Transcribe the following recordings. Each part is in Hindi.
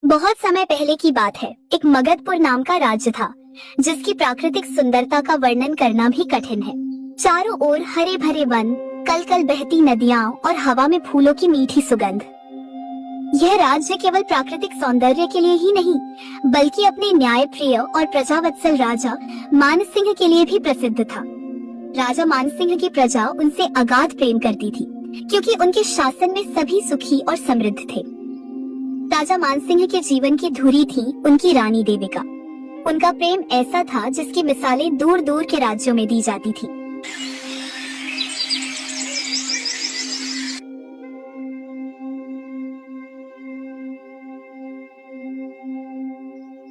बहुत समय पहले की बात है। एक मगधपुर नाम का राज्य था जिसकी प्राकृतिक सुंदरता का वर्णन करना भी कठिन है। चारों ओर हरे भरे वन, कल कल बहती नदियाँ और हवा में फूलों की मीठी सुगंध। यह राज्य केवल प्राकृतिक सौंदर्य के लिए ही नहीं बल्कि अपने न्यायप्रिय और प्रजावत्सल राजा मानसिंह के लिए भी प्रसिद्ध था। राजा मानसिंह की प्रजा उनसे अगाध प्रेम करती थी क्योंकि उनके शासन में सभी सुखी और समृद्ध थे। राजा मानसिंह के जीवन की धुरी थी उनकी रानी देविका। उनका प्रेम ऐसा था जिसकी मिसालें दूर दूर के राज्यों में दी जाती थी।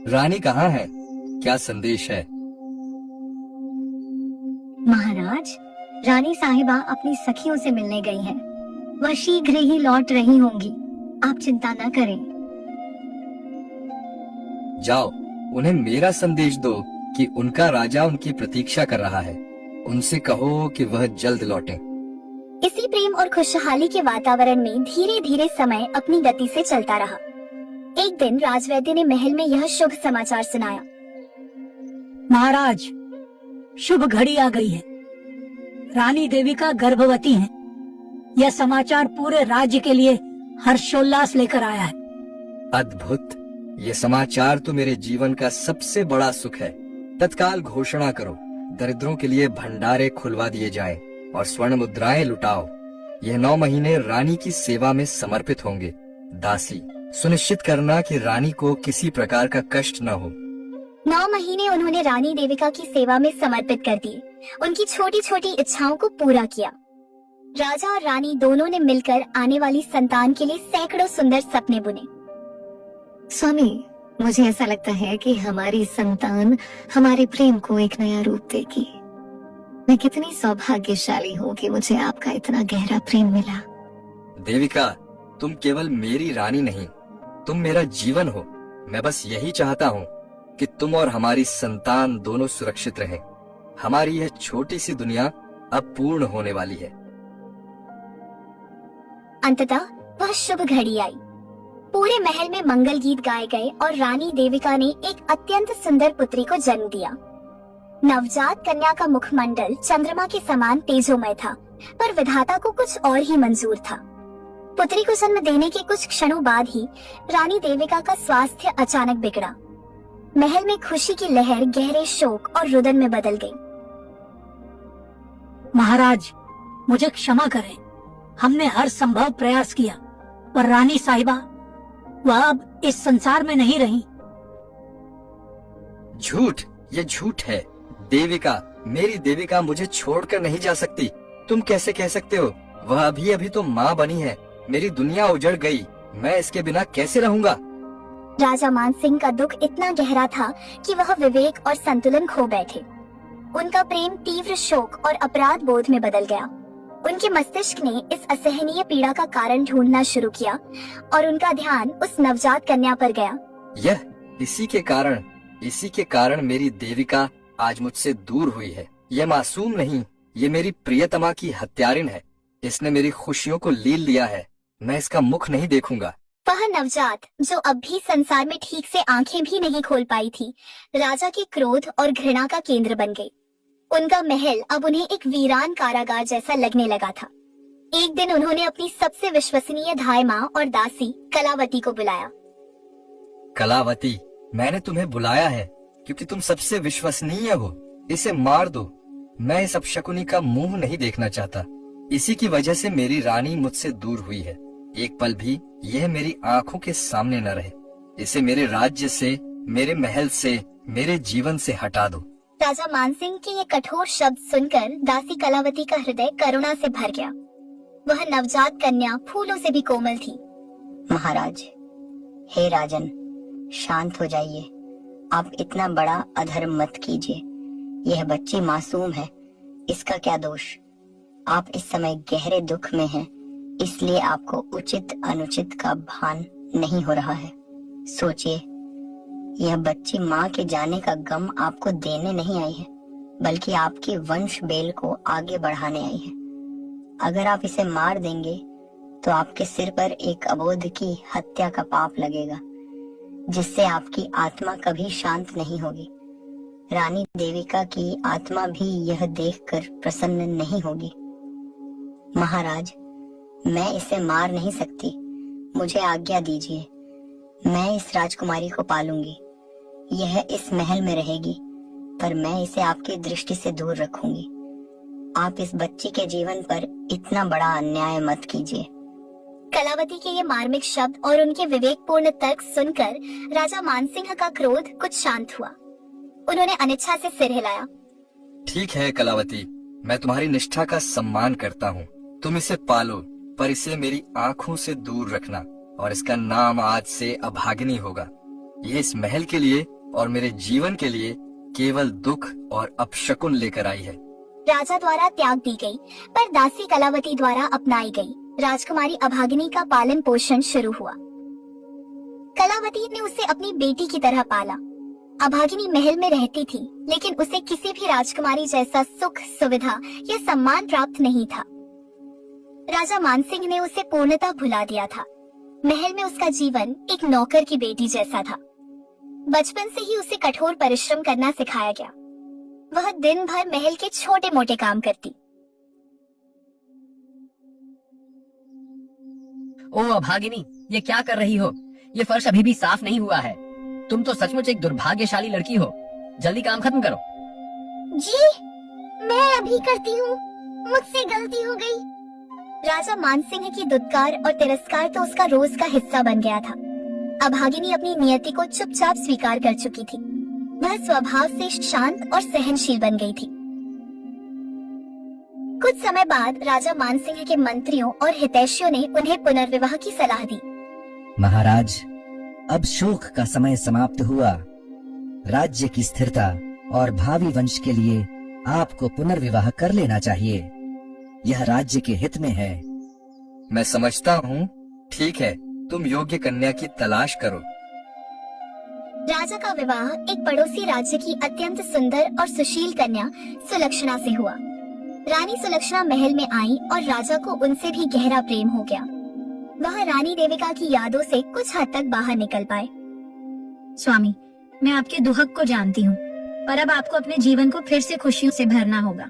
रानी कहाँ है? क्या संदेश है? महाराज, रानी साहिबा अपनी सखियों से मिलने गई हैं। वह शीघ्र ही लौट रही होंगी, आप चिंता न करें। जाओ, उन्हें मेरा संदेश दो कि उनका राजा उनकी प्रतीक्षा कर रहा है। उनसे कहो कि वह जल्द लौटें। इसी प्रेम और खुशहाली के वातावरण में धीरे धीरे समय अपनी गति से चलता रहा। एक दिन राजवैद्य ने महल में यह शुभ समाचार सुनाया। महाराज, शुभ घड़ी आ गई है। रानी देविका गर्भवती हैं। यह समाचार पूरे राज्य के लिए हर्षोल्लास लेकर आया है। अद्भुत! ये समाचार तो मेरे जीवन का सबसे बड़ा सुख है। तत्काल घोषणा करो, दरिद्रों के लिए भंडारे खुलवा दिए जाएं और स्वर्ण मुद्राएं लुटाओ। यह 9 महीने रानी की सेवा में समर्पित होंगे। दासी, सुनिश्चित करना कि रानी को किसी प्रकार का कष्ट न हो। 9 महीने उन्होंने रानी देविका की सेवा में समर्पित कर दिए। उनकी छोटी छोटी इच्छाओं को पूरा किया। राजा और रानी दोनों ने मिलकर आने वाली संतान के लिए सैकड़ों सुंदर सपने बुने। स्वामी, मुझे ऐसा लगता है कि हमारी संतान हमारे प्रेम को एक नया रूप देगी। मैं कितनी सौभाग्यशाली हूँ कि मुझे आपका इतना गहरा प्रेम मिला। देविका, तुम केवल मेरी रानी नहीं, तुम मेरा जीवन हो। मैं बस यही चाहता हूँ कि तुम और हमारी संतान दोनों सुरक्षित रहें। हमारी यह छोटी सी दुनिया अब पूर्ण होने वाली है। अंततः वह शुभ घड़ी आई। पूरे महल में मंगल गीत गाए गए और रानी देविका ने एक अत्यंत सुंदर पुत्री को जन्म दिया। नवजात कन्या का मुखमंडल चंद्रमा के समान तेजोमय था, पर विधाता को कुछ और ही मंजूर था। पुत्री को जन्म देने के कुछ क्षणों बाद ही रानी देविका का स्वास्थ्य अचानक बिगड़ा। महल में खुशी की लहर गहरे शोक और रुदन में बदल गई। महाराज, मुझे क्षमा करें। हमने हर संभव प्रयास किया, पर रानी साहिबा वह अब इस संसार में नहीं रही। झूठ, ये झूठ है। देविका, मेरी देविका मुझे छोड़कर नहीं जा सकती। तुम कैसे कह सकते हो? वह अभी अभी तो माँ बनी है। मेरी दुनिया उजड़ गई। मैं इसके बिना कैसे रहूंगा? राजा मानसिंह का दुख इतना गहरा था कि वह विवेक और संतुलन खो बैठे। उनका प्रेम तीव्र शोक और अपराध बोध में बदल गया। उनके मस्तिष्क ने इस असहनीय पीड़ा का कारण ढूंढना शुरू किया और उनका ध्यान उस नवजात कन्या पर गया। यह इसी के कारण मेरी देविका आज मुझसे दूर हुई है। यह मासूम नहीं, ये मेरी प्रियतमा की हत्यारिन है। इसने मेरी खुशियों को लील लिया है। मैं इसका मुख नहीं देखूंगा। वह नवजात, जो अब भी संसार में ठीक से आंखें भी नहीं खोल पाई थी, राजा के क्रोध और घृणा का केंद्र बन गई। उनका महल अब उन्हें एक वीरान कारागार जैसा लगने लगा था। एक दिन उन्होंने अपनी सबसे विश्वसनीय धाय माँ और दासी कलावती को बुलाया। कलावती, मैंने तुम्हें बुलाया है क्योंकि तुम सबसे विश्वसनीय हो। इसे मार दो। मैं इस अपशकुनी का मुंह नहीं देखना चाहता। इसी की वजह से मेरी रानी मुझसे दूर हुई है। एक पल भी यह मेरी आंखों के सामने न रहे। इसे मेरे राज्य से, मेरे महल से, मेरे जीवन से हटा दो। राजा मानसिंह के ये कठोर शब्द सुनकर दासी कलावती का हृदय करुणा से भर गया। वह नवजात कन्या फूलों से भी कोमल थी। महाराज, हे राजन, शांत हो जाइए। आप इतना बड़ा अधर्म मत कीजिए। यह बच्ची मासूम है, इसका क्या दोष? आप इस समय गहरे दुख में हैं, इसलिए आपको उचित अनुचित का भान नहीं हो रहा है। सोचिए, यह बच्ची माँ के जाने का गम आपको देने नहीं आई है, बल्कि आपकी वंश बेल को आगे बढ़ाने आई है। अगर आप इसे मार देंगे तो आपके सिर पर एक अबोध की हत्या का पाप लगेगा। जिससे आपकी आत्मा कभी शांत नहीं होगी। रानी देविका की आत्मा भी यह देखकर प्रसन्न नहीं होगी। महाराज, मैं इसे मार नहीं सकती, मुझे आज्ञा दीजिए। मैं इस राजकुमारी को पालूंगी। यह इस महल में रहेगी, पर मैं इसे आपकी दृष्टि से दूर रखूंगी। आप इस बच्ची के जीवन पर इतना बड़ा अन्याय मत कीजिए। कलावती के ये मार्मिक शब्द और उनके विवेकपूर्ण तर्क सुनकर राजा मानसिंह का क्रोध कुछ शांत हुआ। उन्होंने अनिच्छा से सिर हिलाया। ठीक है कलावती, मैं तुम्हारी निष्ठा का सम्मान करता हूँ। तुम इसे पालो, पर इसे मेरी आँखों से दूर रखना, और इसका नाम आज से अभागिनी होगा। ये इस महल के लिए और मेरे जीवन के लिए केवल दुख और अपशकुन लेकर आई है। राजा द्वारा त्याग दी गई, पर दासी कलावती द्वारा अपनाई गई राजकुमारी अभागिनी का पालन पोषण शुरू हुआ। कलावती ने उसे अपनी बेटी की तरह पाला। अभागिनी महल में रहती थी, लेकिन उसे किसी भी राजकुमारी जैसा सुख, सुविधा या सम्मान प्राप्त नहीं था। राजा मानसिंह ने उसे पूर्णतः भुला दिया था। महल में उसका जीवन एक नौकर की बेटी जैसा था। बचपन से ही उसे कठोर परिश्रम करना सिखाया गया। वह दिन भर महल के छोटे मोटे काम करती। ओ अभागिनी, ये क्या कर रही हो? ये फर्श अभी भी साफ नहीं हुआ है। तुम तो सचमुच एक दुर्भाग्यशाली लड़की हो। जल्दी काम खत्म करो। जी, मैं अभी करती हूँ, मुझसे गलती हो गई। राजा मानसिंह की दुत्कार और तिरस्कार तो उसका रोज का हिस्सा बन गया था। अभागिनी अपनी नियति को चुपचाप स्वीकार कर चुकी थी। वह स्वभाव से शांत और सहनशील बन गई थी। कुछ समय बाद राजा मानसिंह के मंत्रियों और हितैषियों ने उन्हें पुनर्विवाह की सलाह दी। महाराज, अब शोक का समय समाप्त हुआ। राज्य की स्थिरता और भावी वंश के लिए आपको पुनर्विवाह कर लेना चाहिए। यह राज्य के हित में है। मैं समझता हूँ। ठीक है, तुम योग्य कन्या की तलाश करो। राजा का विवाह एक पड़ोसी राज्य की अत्यंत सुंदर और सुशील कन्या सुलक्षणा से हुआ। रानी सुलक्षणा महल में आई और राजा को उनसे भी गहरा प्रेम हो गया। वह रानी देविका की यादों से कुछ हद तक बाहर निकल पाए। स्वामी, मैं आपके दुहक को जानती हूँ, पर अब आपको अपने जीवन को फिर से खुशियों से भरना होगा।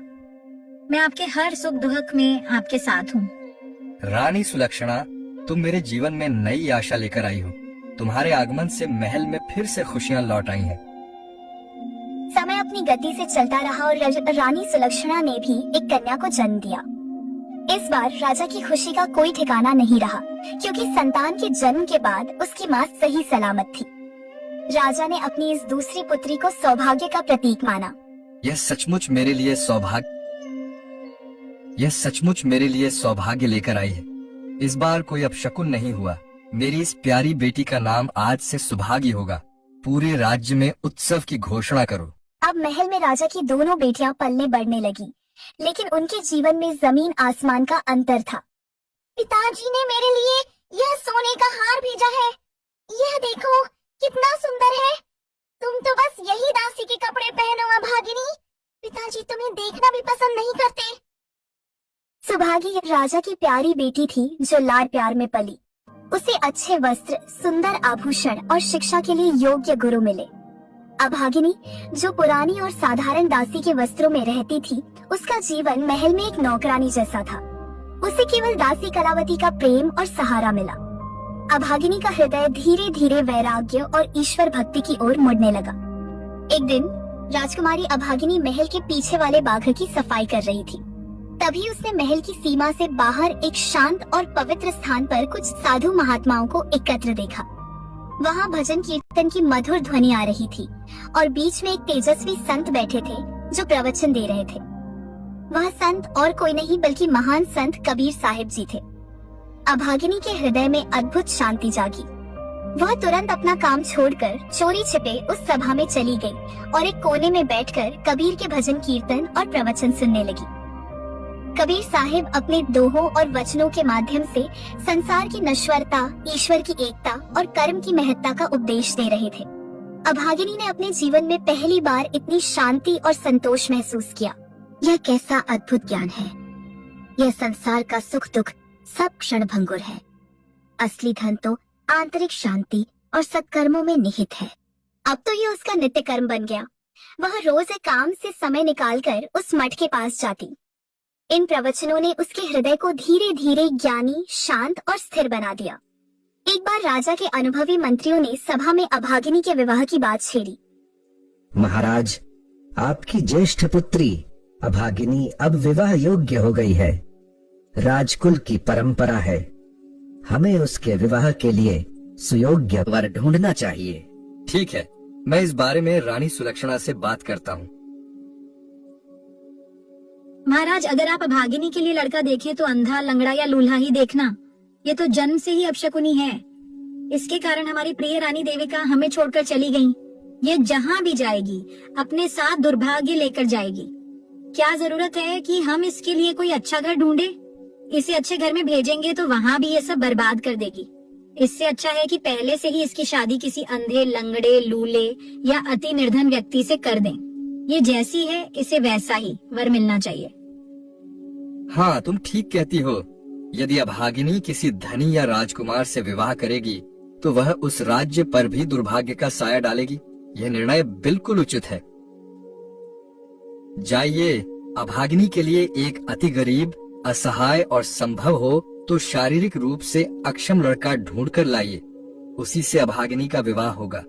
मैं आपके हर सुख दुहक में आपके साथ हूँ। रानी सुलक्षणा, तुम मेरे जीवन में नई आशा लेकर आई हो। तुम्हारे आगमन से महल में फिर से खुशियाँ लौट आई हैं। समय अपनी गति से चलता रहा और रानी सुलक्षणा ने भी एक कन्या को जन्म दिया। इस बार राजा की खुशी का कोई ठिकाना नहीं रहा, क्योंकि संतान के जन्म के बाद उसकी माँ सही सलामत थी। राजा ने अपनी इस दूसरी पुत्री को सौभाग्य का प्रतीक माना। यह सचमुच मेरे लिए सौभाग्य लेकर आई है। इस बार कोई अपशकुन नहीं हुआ। मेरी इस प्यारी बेटी का नाम आज से सुभागी होगा। पूरे राज्य में उत्सव की घोषणा करो। अब महल में राजा की दोनों बेटियां पलने बढ़ने लगी, लेकिन उनके जीवन में जमीन आसमान का अंतर था। पिताजी ने मेरे लिए यह सोने का हार भेजा है। यह देखो, कितना सुंदर है। तुम तो बस यही दासी के कपड़े पहनो अभागिनी। पिताजी तुम्हें देखना भी पसंद नहीं करते। सुभागी राजा की प्यारी बेटी थी, जो लाड प्यार में पली। उसे अच्छे वस्त्र, सुंदर आभूषण और शिक्षा के लिए योग्य गुरु मिले। अभागिनी, जो पुरानी और साधारण दासी के वस्त्रों में रहती थी, उसका जीवन महल में एक नौकरानी जैसा था। उसे केवल दासी कलावती का प्रेम और सहारा मिला। अभागिनी का हृदय धीरे धीरे वैराग्य और ईश्वर भक्ति की ओर मुड़ने लगा। एक दिन राजकुमारी अभागिनी महल के पीछे वाले बाग की सफाई कर रही थी। तभी उसने महल की सीमा से बाहर एक शांत और पवित्र स्थान पर कुछ साधु महात्माओं को एकत्र देखा। वहाँ भजन कीर्तन की मधुर ध्वनि आ रही थी और बीच में एक तेजस्वी संत बैठे थे, जो प्रवचन दे रहे थे। वह संत और कोई नहीं बल्कि महान संत कबीर साहिब जी थे। अभागिनी के हृदय में अद्भुत शांति जागी। वह तुरंत अपना काम छोड़कर चोरी छिपे उस सभा में चली गई और एक कोने में बैठकर कबीर के भजन कीर्तन और प्रवचन सुनने लगी। कबीर साहिब अपने दोहों और वचनों के माध्यम से संसार की नश्वरता, ईश्वर की एकता और कर्म की महत्ता का उपदेश दे रहे थे। अभागिनी ने अपने जीवन में पहली बार इतनी शांति और संतोष महसूस किया। यह कैसा अद्भुत ज्ञान है। यह संसार का सुख दुख सब क्षण भंगुर है। असली धन तो आंतरिक शांति और सत्कर्मों में निहित है। अब तो ये उसका नित्य कर्म बन गया। वह रोज एक काम से समय निकालकर उस मठ के पास जाती। इन प्रवचनों ने उसके हृदय को धीरे धीरे ज्ञानी, शांत और स्थिर बना दिया। एक बार राजा के अनुभवी मंत्रियों ने सभा में अभागिनी के विवाह की बात छेड़ी। महाराज, आपकी ज्येष्ठ पुत्री अभागिनी अब विवाह योग्य हो गई है। राजकुल की परंपरा है, हमें उसके विवाह के लिए सुयोग्य वर ढूंढना चाहिए। ठीक है, मैं इस बारे में रानी सुलक्षणा से बात करता हूँ। महाराज, अगर आप अभागिनी के लिए लड़का देखें तो अंधा, लंगड़ा या लूल्हा ही देखना। ये तो जन्म से ही अपशकुनी है। इसके कारण हमारी प्रिय रानी देविका हमें छोड़कर चली गई। ये जहाँ भी जाएगी अपने साथ दुर्भाग्य लेकर जाएगी। क्या जरूरत है कि हम इसके लिए कोई अच्छा घर ढूंढे? इसे अच्छे घर में भेजेंगे तो वहाँ भी ये सब बर्बाद कर देगी। इससे अच्छा है कि पहले से ही इसकी शादी किसी अंधे, लंगड़े, लूले या अति निर्धन व्यक्ति से कर दें। ये जैसी है इसे वैसा ही वर मिलना चाहिए। हाँ, तुम ठीक कहती हो। यदि अभागिनी किसी धनी या राजकुमार से विवाह करेगी तो वह उस राज्य पर भी दुर्भाग्य का साया डालेगी। यह निर्णय बिल्कुल उचित है। जाइए, अभागिनी के लिए एक अति गरीब, असहाय और संभव हो तो शारीरिक रूप से अक्षम लड़का ढूंढ कर लाइए। उसी से अभागिनी का विवाह होगा।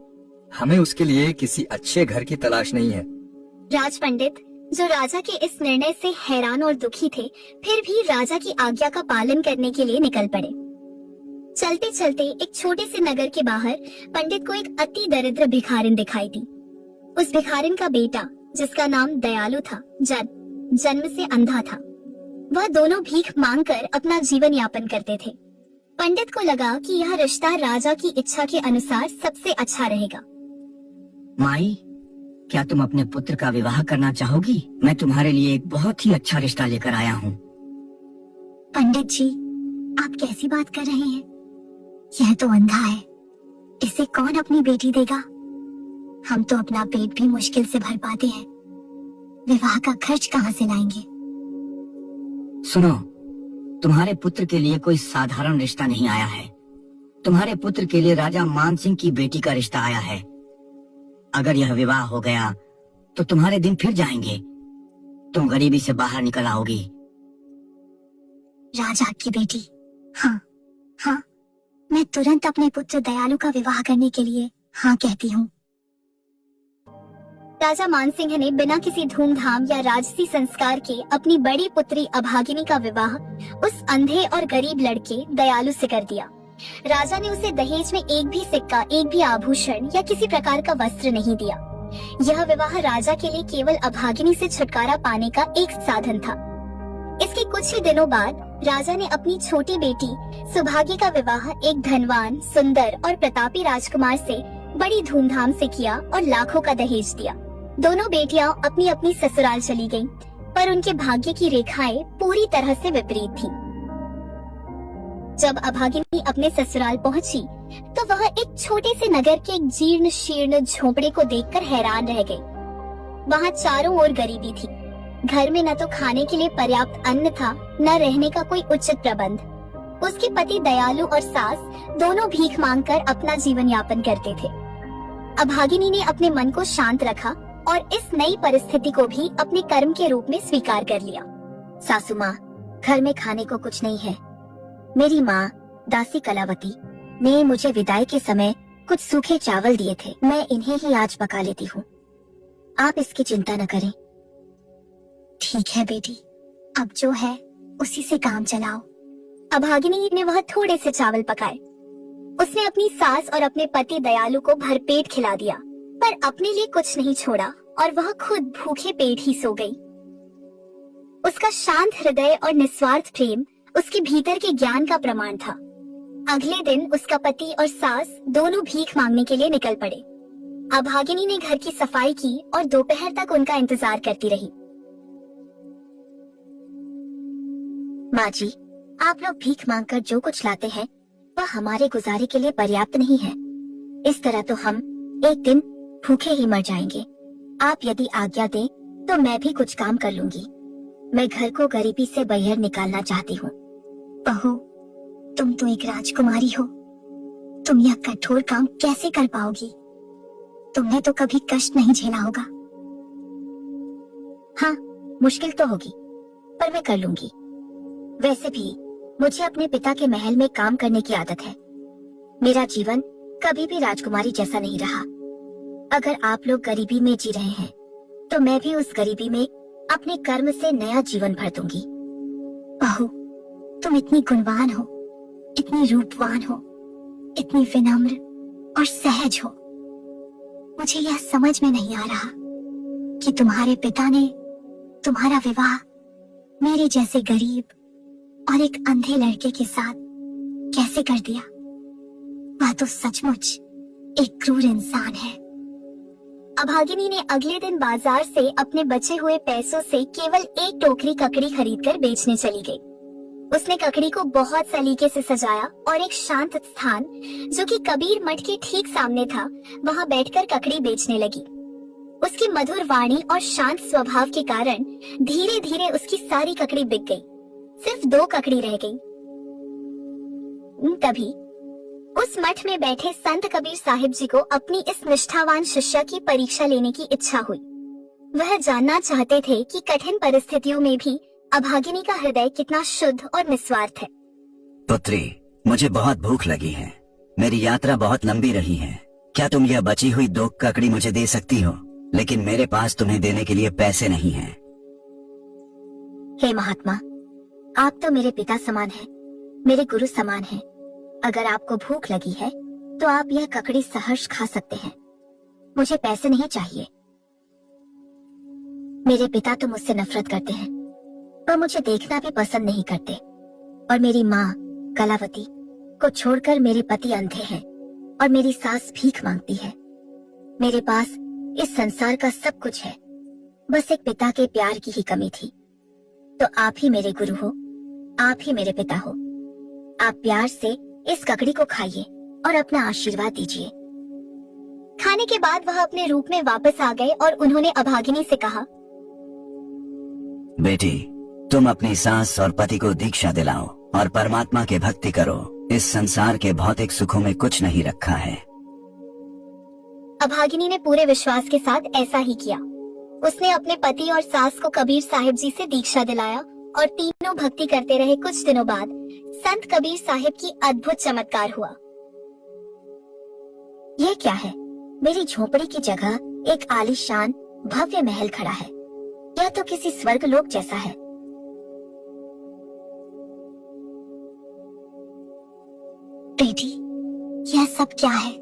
हमें उसके लिए किसी अच्छे घर की तलाश नहीं है। राज पंडित, जो राजा के इस निर्णय से हैरान और दुखी थे, फिर भी राजा की आज्ञा का पालन करने के लिए निकल पड़े। चलते चलते एक छोटे से नगर के बाहर पंडित को एक अति दरिद्र भिखारिन दिखाई दी। उस भिखारिन का बेटा, जिसका नाम दयालु था, जन्म से अंधा था। वह दोनों भीख मांगकर अपना जीवन यापन करते थे। पंडित को लगा कि यह रिश्ता राजा की इच्छा के अनुसार सबसे अच्छा रहेगा। माई, क्या तुम अपने पुत्र का विवाह करना चाहोगी? मैं तुम्हारे लिए एक बहुत ही अच्छा रिश्ता लेकर आया हूँ। पंडित जी, आप कैसी बात कर रहे हैं? यह तो अंधा है, इसे कौन अपनी बेटी देगा? हम तो अपना पेट भी मुश्किल से भर पाते हैं, विवाह का खर्च कहाँ से लाएंगे? सुनो, तुम्हारे पुत्र के लिए कोई साधारण रिश्ता नहीं आया है। तुम्हारे पुत्र के लिए राजा मान सिंह की बेटी का रिश्ता आया है। अगर यह विवाह हो गया तो तुम्हारे दिन फिर जाएंगे। तुम गरीबी से बाहर निकल आओगी। राजा की बेटी? हाँ हाँ, मैं तुरंत अपने पुत्र दयालु का विवाह करने के लिए हाँ कहती हूँ। राजा मानसिंह ने बिना किसी धूमधाम या राजसी संस्कार के अपनी बड़ी पुत्री अभागिनी का विवाह उस अंधे और गरीब लड़के दयालु से कर दिया। राजा ने उसे दहेज में एक भी सिक्का, एक भी आभूषण या किसी प्रकार का वस्त्र नहीं दिया। यह विवाह राजा के लिए केवल अभागिनी से छुटकारा पाने का एक साधन था। इसके कुछ ही दिनों बाद राजा ने अपनी छोटी बेटी सुभागी का विवाह एक धनवान, सुंदर और प्रतापी राजकुमार से बड़ी धूमधाम से किया और लाखों का दहेज दिया। दोनों बेटियां अपनी अपनी ससुराल चली गईं, पर उनके भाग्य की रेखाएं पूरी तरह से विपरीत थीं। जब अभागिनी अपने ससुराल पहुंची तो वह एक छोटे से नगर के एक जीर्ण शीर्ण झोंपड़े को देखकर हैरान रह गई। वहां चारों ओर गरीबी थी। घर में न तो खाने के लिए पर्याप्त अन्न था, न रहने का कोई उचित प्रबंध। उसके पति दयालु और सास दोनों भीख मांगकर अपना जीवन यापन करते थे। अभागिनी ने अपने मन को शांत रखा और इस नई परिस्थिति को भी अपने कर्म के रूप में स्वीकार कर लिया। सासू माँ, घर में खाने को कुछ नहीं है। मेरी माँ दासी कलावती ने मुझे विदाई के समय कुछ सूखे चावल दिए थे, मैं इन्हें ही आज पका लेती हूँ। आप इसकी चिंता न करें। ठीक है बेटी, अब जो है उसी से काम चलाओ। अभागिनी ने वह थोड़े से चावल पकाए। उसने अपनी सास और अपने पति दयालु को भरपेट खिला दिया, पर अपने लिए कुछ नहीं छोड़ा और वह खुद भूखे पेट ही सो गई। उसका शांत हृदय और निस्वार्थ प्रेम उसके भीतर के ज्ञान का प्रमाण था। अगले दिन उसका पति और सास दोनों भीख मांगने के लिए निकल पड़े। अभागिनी ने घर की सफाई की और दोपहर तक उनका इंतजार करती रही। माँ जी, आप लोग भीख मांगकर जो कुछ लाते हैं वह हमारे गुजारे के लिए पर्याप्त नहीं है। इस तरह तो हम एक दिन भूखे ही मर जाएंगे। आप यदि आज्ञा दें तो मैं भी कुछ काम कर लूंगी। मैं घर को गरीबी से बाहर निकालना चाहती हूँ। बहू, तुम तो एक राजकुमारी हो, तुम यह कठोर काम कैसे कर पाओगी? तुमने तो कभी कष्ट नहीं झेला होगा। हाँ, मुश्किल तो होगी, पर मैं कर लूंगी। वैसे भी मुझे अपने पिता के महल में काम करने की आदत है। मेरा जीवन कभी भी राजकुमारी जैसा नहीं रहा। अगर आप लोग गरीबी में जी रहे हैं, तो मैं भी उस गरीबी में अपने कर्म से नया जीवन भर दूंगी। बहू, तुम इतनी गुणवान हो, इतनी रूपवान हो, इतनी विनम्र और सहज हो। मुझे यह समझ में नहीं आ रहा कि तुम्हारे पिता ने तुम्हारा विवाह मेरे जैसे गरीब और एक अंधे लड़के के साथ कैसे कर दिया। वह तो सचमुच एक क्रूर इंसान है। अभागिनी ने अगले दिन बाजार से अपने बचे हुए पैसों से केवल एक टोकरी ककड़ी खरीदकर बेचने चली गई। उसने ककड़ी को बहुत सलीके से सजाया और एक शांत स्थान, जो कि कबीर मठ के ठीक सामने था, वहां बैठकर ककड़ी बेचने लगी। उसकी मधुर वाणी और शांत स्वभाव के कारण धीरे धीरे उसकी सारी ककड़ी बिक गई। सिर्फ 2 ककड़ी रह गई। तभी उस मठ में बैठे संत कबीर साहिब जी को अपनी इस निष्ठावान शिष्या की परीक्षा लेने की इच्छा हुई। वह जानना चाहते थे कि कठिन परिस्थितियों में भी अभागिनी का हृदय कितना शुद्ध और निस्वार्थ है। पुत्री, मुझे बहुत भूख लगी है। मेरी यात्रा बहुत लंबी रही है। क्या तुम यह बची हुई 2 ककड़ी मुझे दे सकती हो? लेकिन मेरे पास तुम्हें देने के लिए पैसे नहीं हैं। हे महात्मा, आप तो मेरे पिता समान हैं, मेरे गुरु समान हैं। अगर आपको भूख लगी है तो आप यह ककड़ी सहर्ष खा सकते हैं। मुझे पैसे नहीं चाहिए। मेरे पिता तो मुझसे नफरत करते हैं, वह मुझे देखना भी पसंद नहीं करते, और मेरी माँ कलावती को छोड़कर मेरे पति अंधे हैं और मेरी सास भीख मांगती है। मेरे पास इस संसार का सब कुछ है, बस एक पिता के प्यार की ही कमी थी। तो आप ही मेरे गुरु हो, आप ही मेरे पिता हो। आप प्यार से इस ककड़ी को खाइए और अपना आशीर्वाद दीजिए। खाने के बाद वह अपने रूप में वापस आ गए और उन्होंने अभागिनी से कहा, बेटी, तुम अपनी सास और पति को दीक्षा दिलाओ और परमात्मा की भक्ति करो। इस संसार के भौतिक सुखों में कुछ नहीं रखा है। अभागिनी ने पूरे विश्वास के साथ ऐसा ही किया। उसने अपने पति और सास को कबीर साहिब जी से दीक्षा दिलाया और तीनों भक्ति करते रहे। कुछ दिनों बाद संत कबीर साहिब की अद्भुत चमत्कार हुआ। यह क्या है? मेरी झोपड़ी की जगह एक आलीशान भव्य महल खड़ा है। यह तो किसी स्वर्गलोक जैसा है। बेटी, यह सब क्या है?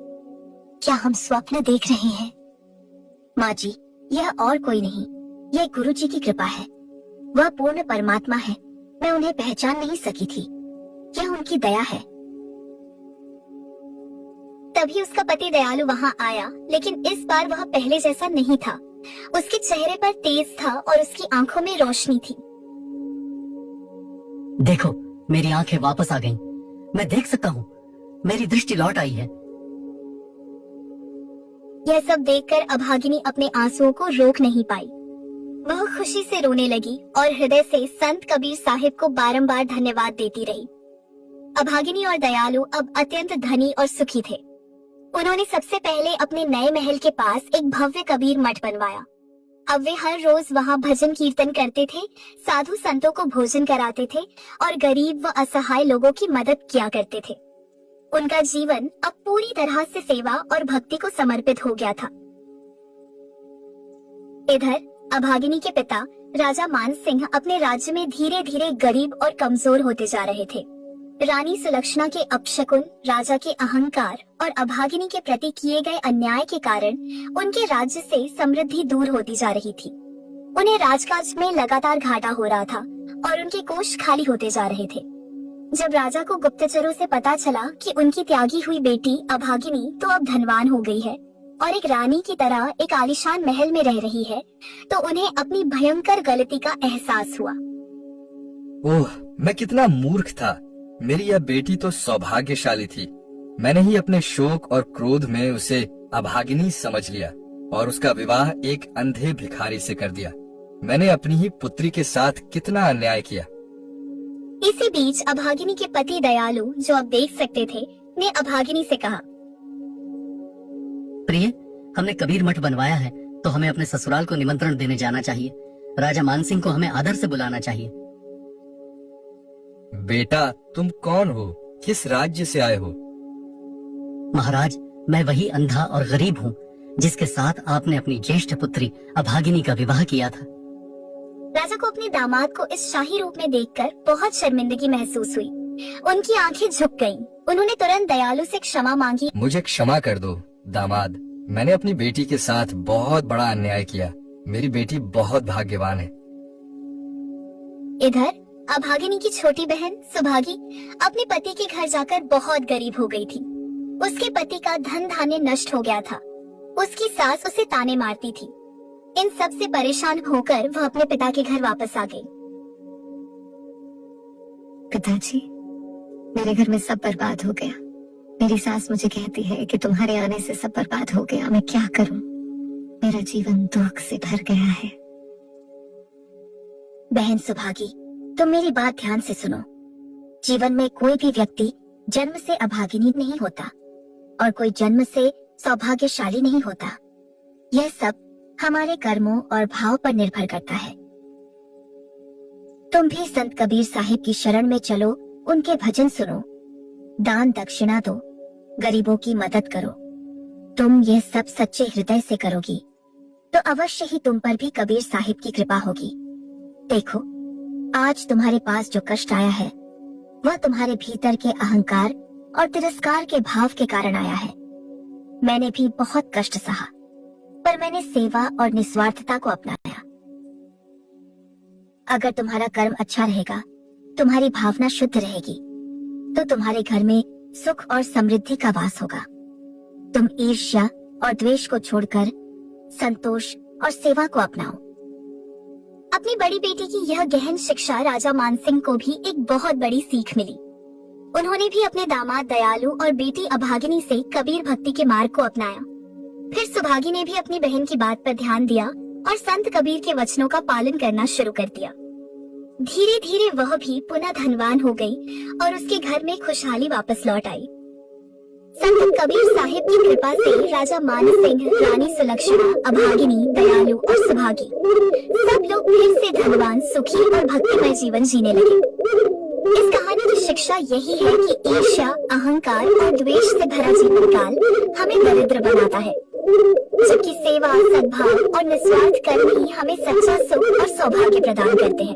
क्या हम स्वप्न देख रहे हैं? माँ जी, यह और कोई नहीं, यह गुरु जी की कृपा है। वह पूर्ण परमात्मा है। मैं उन्हें पहचान नहीं सकी थी। यह उनकी दया है। तभी उसका पति दयालु वहां आया, लेकिन इस बार वह पहले जैसा नहीं था। उसके चेहरे पर तेज था और उसकी आंखों में रोशनी थी। देखो, मेरी आंखें वापस आ गईं। मैं देख सकता हूँ। मेरी दृष्टि लौट आई है। यह सब देखकर अभागिनी अपने आंसुओं को रोक नहीं पाई। वह खुशी से रोने लगी और हृदय से संत कबीर साहिब को बारंबार धन्यवाद देती रही। अभागिनी और दयालु अब अत्यंत धनी और सुखी थे। उन्होंने सबसे पहले अपने नए महल के पास एक भव्य कबीर मठ बनवाया। अब वे हर रोज वहां भजन कीर्तन करते थे, साधु संतों को भोजन कराते थे और गरीब व असहाय लोगों की मदद किया करते थे। उनका जीवन अब पूरी तरह से सेवा और भक्ति को समर्पित हो गया था। इधर अभागिनी के पिता राजा मान सिंह अपने राज्य में धीरे धीरे गरीब और कमजोर होते जा रहे थे। रानी सुलक्षणा के अपशकुन, राजा के अहंकार और अभागिनी के प्रति किए गए अन्याय के कारण उनके राज्य से समृद्धि दूर होती जा रही थी। उन्हें राजकाज में लगातार घाटा हो रहा था और उनके कोष खाली होते जा रहे थे। जब राजा को गुप्तचरों से पता चला कि उनकी त्यागी हुई बेटी अभागिनी तो अब धनवान हो गई है और एक रानी की तरह एक आलीशान महल में रह रही है, तो उन्हें अपनी भयंकर गलती का एहसास हुआ। ओह, मैं कितना मूर्ख था। मेरी यह बेटी तो सौभाग्यशाली थी। मैंने ही अपने शोक और क्रोध में उसे अभागिनी समझ लिया और उसका विवाह एक अंधे भिखारी से कर दिया। मैंने अपनी ही पुत्री के साथ कितना अन्याय किया। इसी बीच अभागिनी के पति दयालु, जो अब देख सकते थे ने अभागिनी से कहा। प्रिय, हमने कबीर मठ बनवाया है तो हमें अपने ससुराल को निमंत्रण देने जाना चाहिए। राजा मानसिंह को हमें आदर से बुलाना चाहिए। बेटा, तुम कौन हो? किस राज्य से आए हो? महाराज, मैं वही अंधा और गरीब हूँ जिसके साथ आपने अपनी ज्येष्ठ पुत्री अभागिनी का विवाह किया था। राजा को अपने दामाद को इस शाही रूप में देखकर बहुत शर्मिंदगी महसूस हुई। उनकी आंखें झुक गईं। उन्होंने तुरंत दयालु से क्षमा मांगी। मुझे क्षमा कर दो दामाद, मैंने अपनी बेटी के साथ बहुत बड़ा अन्याय किया। मेरी बेटी बहुत भाग्यवान है। इधर अभागिनी की छोटी बहन सुभागी अपने पति के घर जाकर बहुत गरीब हो गई थी। उसके पति का धन धान्य नष्ट हो गया था। उसकी सास उसे ताने मारती थी। इन सब से परेशान होकर वह अपने पिता के घर वापस आ गई। पिताजी, मेरे घर में सब बर्बाद हो गया। मेरी सास मुझे कहती है कि तुम्हारे आने से सब बर्बाद हो गया। मैं क्या करूं? मेरा जीवन दुख से भर गया है। बहन सुभागी, तुम मेरी बात ध्यान से सुनो। जीवन में कोई भी व्यक्ति जन्म से अभागिनी नहीं होता और कोई जन्म से सौभाग्यशाली नहीं होता। यह सब हमारे कर्मों और भाव पर निर्भर करता है। तुम भी संत कबीर साहिब की शरण में चलो, उनके भजन सुनो, दान दक्षिणा दो, गरीबों की मदद करो। तुम ये सब सच्चे हृदय से करोगी तो अवश्य ही तुम पर भी कबीर साहिब की कृपा होगी। देखो, आज तुम्हारे पास जो कष्ट आया है वह तुम्हारे भीतर के अहंकार और तिरस्कार के भाव के कारण आया है। मैंने भी बहुत कष्ट सहा, पर मैंने सेवा और निस्वार्थता को अपनाया। अगर तुम्हारा कर्म अच्छा रहेगा, तुम्हारी भावना शुद्ध रहेगी, तो तुम्हारे घर में सुख और समृद्धि का वास होगा। तुम ईर्ष्या और द्वेष को छोड़कर संतोष और सेवा को अपनाओ। अपनी बड़ी बेटी की यह गहन शिक्षा राजा मानसिंह को भी एक बहुत बड़ी सीख मिली। उन्होंने भी अपने दामाद दयालु और बेटी अभागिनी से कबीर भक्ति के मार्ग को अपनाया। फिर सुभागी ने भी अपनी बहन की बात पर ध्यान दिया और संत कबीर के वचनों का पालन करना शुरू कर दिया। धीरे धीरे वह भी पुनः धनवान हो गई और उसके घर में खुशहाली वापस लौट आई। संत कबीर साहिब की कृपा से राजा मानसिंह, रानी सुलक्षणा, अभागिनी, दयालु और सुभागी सब लोग फिर से धनवान, सुखी और भक्तिमय जीवन जीने लगे। इस कहानी की शिक्षा यही है कि ईर्ष्या, अहंकार और द्वेष से भरा जीवन काल हमें दरिद्र बनाता है, जबकि सेवा, सद्भाव और निस्वार्थ कर्म ही हमें सच्चा सुख और सौभाग्य प्रदान करते हैं।